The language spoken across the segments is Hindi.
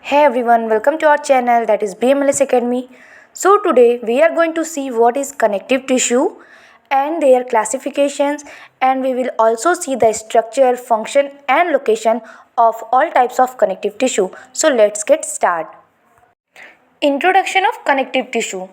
Hey everyone, welcome to our channel that is BMLS Academy. So today we are going to see what is connective tissue and their classifications, and we will also see the structure, function and location of all types of connective tissue. So let's get started. Introduction of connective tissue.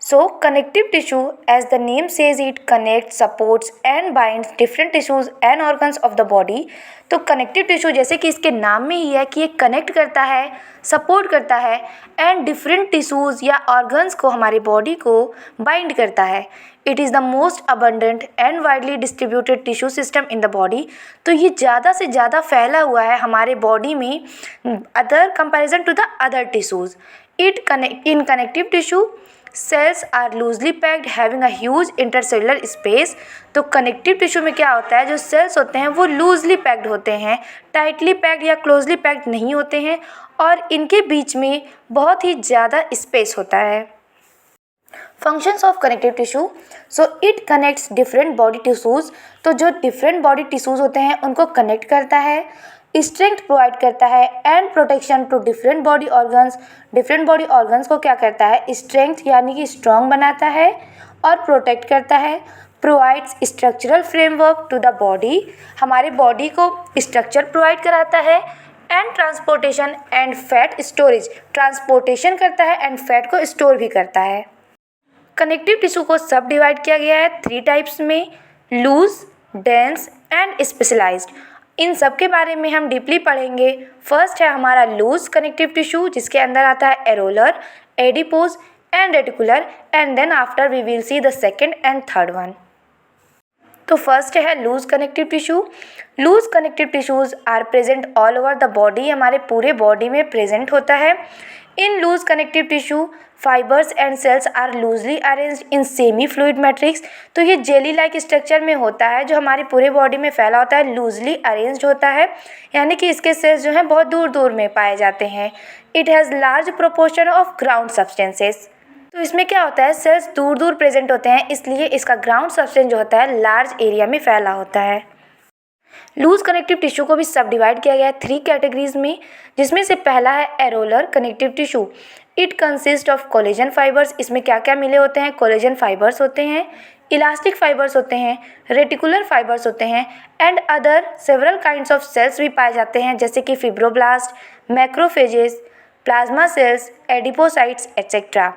So connective tissue, as the name says, it connects, supports and binds different tissues and organs of the body. तो कनेक्टिव टिश्यू जैसे कि इसके नाम में ही है कि ये कनेक्ट करता है, सपोर्ट करता है एंड डिफरेंट टिश्यूज़ या ऑर्गन्स को, हमारे बॉडी को बाइंड करता है. It is the most abundant and widely distributed tissue system in the body. तो ये ज़्यादा से ज़्यादा फैला हुआ है हमारे बॉडी में other comparison to the other tissues. In connective tissue, cells are loosely packed having a huge intercellular space. तो कनेक्टिव टिश्यू में क्या होता है, जो सेल्स होते हैं वो लूजली पैक्ड होते हैं, टाइटली पैक्ड या क्लोजली पैक्ड नहीं होते हैं, और इनके बीच में बहुत ही ज़्यादा स्पेस होता है. Functions of connective tissue. So it connects different body tissues. तो जो डिफरेंट बॉडी टिश्यूज़ होते हैं उनको कनेक्ट करता है, स्ट्रेंथ प्रोवाइड करता है and protection to different body organs. Different body organs को क्या करता है, स्ट्रेंथ यानी कि स्ट्रॉन्ग बनाता है और प्रोटेक्ट करता है. Provides structural framework to the body, हमारे बॉडी को स्ट्रक्चर प्रोवाइड कराता है. And transportation and fat storage, transportation करता है एंड फैट को स्टोर भी करता है. कनेक्टिव टिश्यू को सब डिवाइड किया गया है 3 टाइप्स में, लूज, डेंस एंड स्पेशलाइज्ड. इन सब के बारे में हम डीपली पढ़ेंगे. फर्स्ट है हमारा लूज कनेक्टिव टिश्यू, जिसके अंदर आता है areolar, adipose and reticular, and then after we will see the second and third one. तो फर्स्ट है loose connective tissue. Loose connective tissues are present all over the body, हमारे पूरे बॉडी में प्रेजेंट होता है. In loose connective tissue fibres and cells are loosely arranged in semi fluid matrix. तो ये जेली लाइक स्ट्रक्चर में होता है, जो हमारी पूरे बॉडी में फैला होता है, लूजली अरेंज्ड होता है, यानी कि इसके सेल्स जो हैं बहुत दूर दूर में पाए जाते हैं. It has large proportion of ground substances. तो इसमें क्या होता है, सेल्स दूर दूर प्रेजेंट होते हैं, इसलिए इसका ग्राउंड सब्सटेंस जो होता है लार्ज एरिया में फैला होता है. लूज कनेक्टिव टिश्यू को भी सब डिवाइड किया गया है 3 कैटेगरीज में, जिसमें से पहला है areolar connective tissue. It consist of collagen fibres. इसमें क्या क्या मिले होते हैं, कोलेजन फाइबर्स होते हैं, इलास्टिक फाइबर्स होते हैं, रेटिकुलर फाइबर्स होते हैं and other several kinds of cells भी पाए जाते हैं, जैसे कि fibroblast, macrophages, plasma cells, adipocytes etcetera.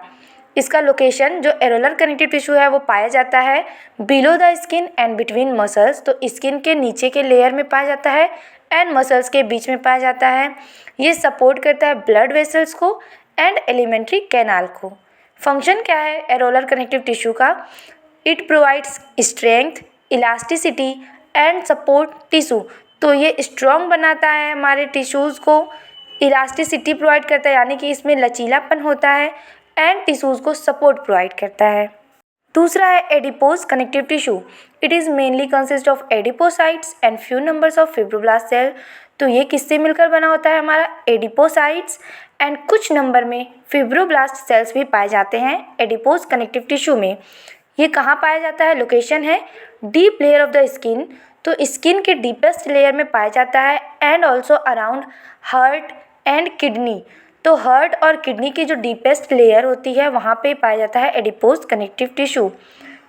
इसका लोकेशन जो एरोलर कनेक्टिव टिश्यू है वो पाया जाता है below the skin and between muscles. तो स्किन के नीचे के लेयर में पाया जाता है एंड मसल्स के बीच में पाया जाता है. ये सपोर्ट करता है ब्लड वेसल्स को एंड एलिमेंट्री कैनाल को. फंक्शन क्या है एरोलर कनेक्टिव टिश्यू का, it provides strength, elasticity and support tissue. तो ये स्ट्रॉन्ग बनाता है हमारे टिश्यूज़ को, इलास्टिसिटी प्रोवाइड करता है यानी कि इसमें लचीलापन होता है, एंड टिश्यूज़ को सपोर्ट प्रोवाइड करता है. दूसरा है adipose connective tissue. It is mainly consist of adipocytes and few numbers of fibroblast cell. तो ये किससे मिलकर बना होता है, हमारा एडिपोसाइट्स एंड कुछ नंबर में फिब्रोब्लास्ट सेल्स भी पाए जाते हैं एडिपोज कनेक्टिव टिश्यू में. ये कहाँ पाया जाता है, लोकेशन है deep layer of the skin. तो स्किन के डीपेस्ट लेयर में पाया जाता है and also around heart and kidney. तो हार्ट और किडनी की जो डीपेस्ट लेयर होती है वहाँ पे पाया जाता है एडिपोज कनेक्टिव टिश्यू.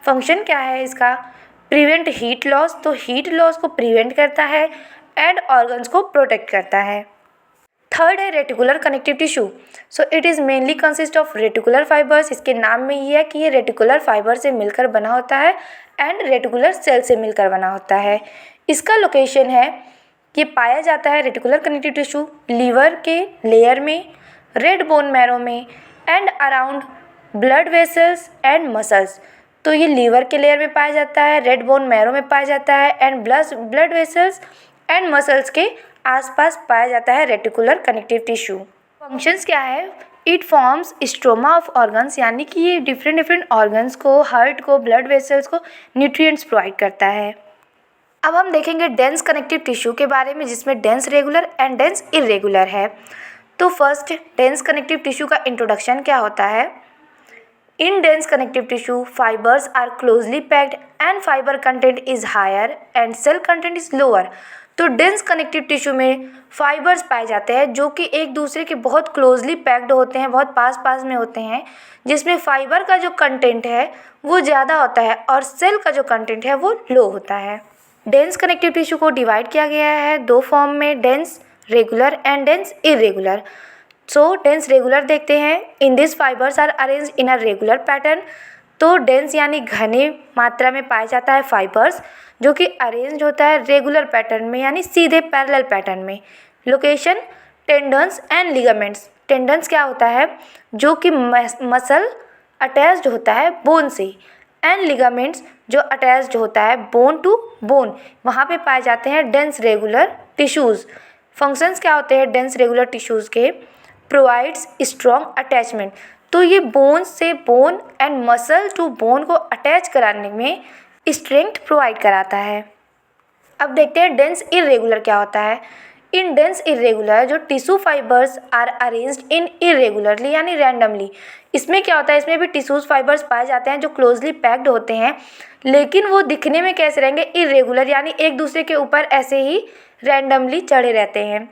फंक्शन क्या है इसका, प्रिवेंट हीट लॉस. तो हीट लॉस को प्रिवेंट करता है एंड ऑर्गन्स को प्रोटेक्ट करता है. थर्ड है reticular connective tissue. So it is mainly consist of reticular fibres. इसके नाम में ये है कि ये रेटिकुलर फाइबर से मिलकर बना होता है एंड रेटिकुलर सेल से मिलकर बना होता है. इसका लोकेशन है, ये पाया जाता है रेटिकुलर कनेक्टिव टिश्यू लीवर के लेयर में, रेड बोन मैरो में and around blood vessels and muscles. तो ये लीवर के लेयर में पाया जाता है, रेड बोन मैरो में पाया जाता है and blood vessels and muscles के आसपास पाया जाता है रेटिकुलर कनेक्टिव टिश्यू. फंक्शंस क्या है, it forms stroma of organs, यानी कि ये डिफरेंट ऑर्गन्स को, हार्ट को, ब्लड वेसल्स को न्यूट्रिएंट्स प्रोवाइड करता है. अब हम देखेंगे डेंस कनेक्टिव टिश्यू के बारे में, जिसमें dense regular and dense irregular है. तो फर्स्ट डेंस कनेक्टिव टिश्यू का इंट्रोडक्शन क्या होता है. In dense connective tissue fibres are closely packed and fibre content is higher and cell content is lower. तो डेंस कनेक्टिव टिश्यू में फाइबर्स पाए जाते हैं जो कि एक दूसरे के बहुत क्लोजली पैक्ड होते हैं, बहुत पास पास में होते हैं, जिसमें फाइबर का जो कंटेंट है वो ज़्यादा होता है और सेल का जो कंटेंट है वो लो होता है। डेंस कनेक्टिव टिश्यू को डिवाइड किया गया है दो फॉर्म में, dense regular and dense irregular. So dense regular देखते हैं, in this fibres are arrange in a regular pattern. तो डेंस यानी घने मात्रा में पाया जाता है फाइबर्स जो कि अरेंज होता है रेगुलर पैटर्न में यानी सीधे पैरेलल पैटर्न में। Location tendons and ligaments. Tendons क्या होता है, जो कि मसल अटैच्ड होता है बोन से, एंड लिगामेंट्स जो अटैच्ड होता है बोन टू बोन, वहाँ पे पाए जाते हैं डेंस रेगुलर टिश्यूज़। फंक्शंस क्या होते हैं डेंस रेगुलर टिश्यूज़ के, प्रोवाइड्स स्ट्रॉन्ग अटैचमेंट। तो ये बोन से bone and muscle to bone को अटैच कराने में स्ट्रेंथ प्रोवाइड कराता है। अब देखते हैं डेंस इरेगुलर क्या होता है। इन डेंस इरेगुलर जो tissue fibres are arranged in irregularly यानी रैंडमली। इसमें क्या होता है, इसमें भी टिश्यूज फाइबर्स पाए जाते हैं जो क्लोजली पैक्ड होते हैं, लेकिन वो दिखने में कैसे रहेंगे, इरेगुलर यानी एक दूसरे के ऊपर ऐसे ही रैंडमली चढ़े रहते हैं।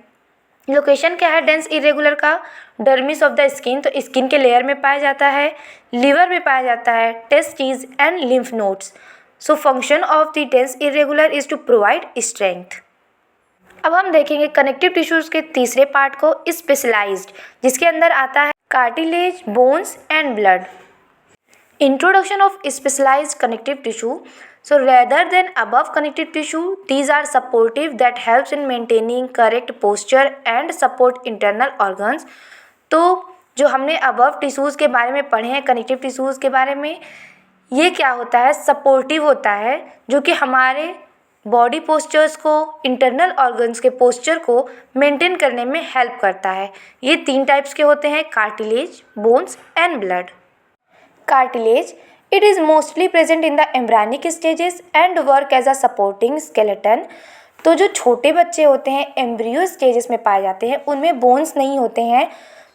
लोकेशन क्या है डेंस इरेगुलर का, डर्मिस ऑफ द स्किन, तो स्किन के लेयर में पाया जाता है, लिवर में पाया जाता है, testis and lymph nodes. So function of the dense irregular is to provide strength. अब हम देखेंगे कनेक्टिव टिश्यूज के तीसरे पार्ट को, स्पेशलाइज्ड, जिसके अंदर आता है cartilage, bones and blood. Introduction of specialised connective tissue. So rather than above connective tissue, these are supportive that helps in maintaining correct posture and support internal organs। तो जो हमने above टिश्यूज़ के बारे में पढ़े हैं, कनेक्टिव टिश्यूज़ के बारे में, ये क्या होता है, सपोर्टिव होता है, जो कि हमारे बॉडी पोस्चर्स को, इंटरनल ऑर्गन्स के पोस्चर को मेंटेन करने में हेल्प करता है। ये 3 टाइप्स के होते हैं, cartilage, bones and blood. Cartilage, it is mostly present in the embryonic stages and work as a supporting skeleton। तो जो छोटे बच्चे होते हैं एम्ब्रियो स्टेजेस में पाए जाते हैं, उनमें बोन्स नहीं होते हैं,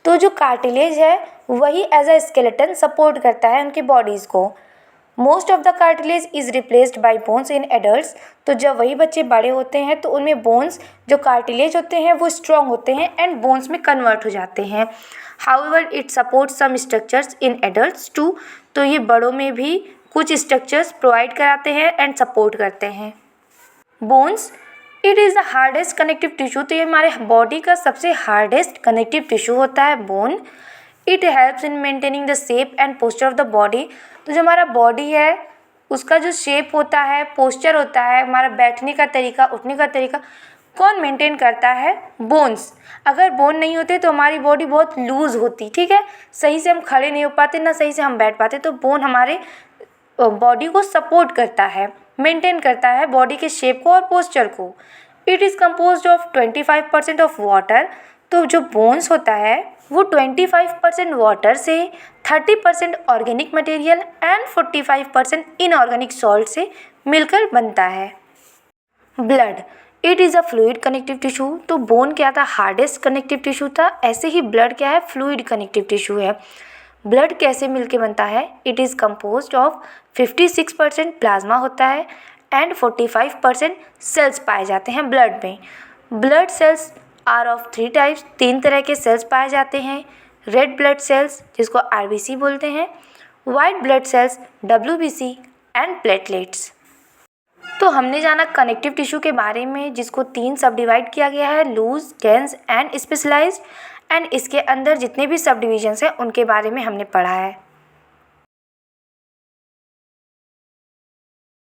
तो जो कार्टिलेज है वही एज अ स्केलेटन सपोर्ट करता है उनकी बॉडीज़ को। Most of the cartilage is replaced by bones in adults. तो जब वही बच्चे बड़े होते हैं तो उनमें बोन्स जो कार्टिलेज होते हैं वो स्ट्रॉन्ग होते हैं एंड बोन्स में कन्वर्ट हो जाते हैं। However it supports some structures in adults too. तो ये बड़ों में भी कुछ स्ट्रक्चर्स प्रोवाइड कराते हैं एंड सपोर्ट करते हैं। Bones, it is the hardest connective tissue. तो ये हमारे बॉडी का सबसे हार्डेस्ट कनेक्टिव टिश्यू होता है bone. It helps in maintaining the shape and posture of the body. तो जो हमारा बॉडी है उसका जो शेप होता है, पोस्चर होता है, हमारा बैठने का तरीका, उठने का तरीका कौन मेंटेन करता है, बोन्स। अगर बोन नहीं होते तो हमारी बॉडी बहुत लूज़ होती, ठीक है, सही से हम खड़े नहीं हो पाते, ना सही से हम बैठ पाते। तो बोन हमारे बॉडी को सपोर्ट करता है, मेंटेन करता है बॉडी के शेप को और पोस्चर को। It is composed of 25% of water. तो जो बोन्स होता है वो 25% वाटर से, 30% organic material and 45% inorganic salt से मिलकर बनता है। Blood, it is a fluid connective tissue. तो बोन क्या था, हार्डेस्ट कनेक्टिव टिश्यू था, ऐसे ही ब्लड क्या है, फ्लूइड कनेक्टिव टिश्यू है। ब्लड कैसे मिलके बनता है, it is composed of 56% plasma होता है एंड 45% सेल्स पाए जाते हैं ब्लड में। Blood cells are of 3 types, 3 तरह के सेल्स पाए जाते हैं। रेड ब्लड सेल्स जिसको RBC बोलते हैं, white blood cells WBC and platelets. तो हमने जाना कनेक्टिव टिश्यू के बारे में, जिसको 3 सब डिवाइड किया गया है, loose, dense and specialised. And इसके अंदर जितने भी सब डिविजन्स हैं उनके बारे में हमने पढ़ा है।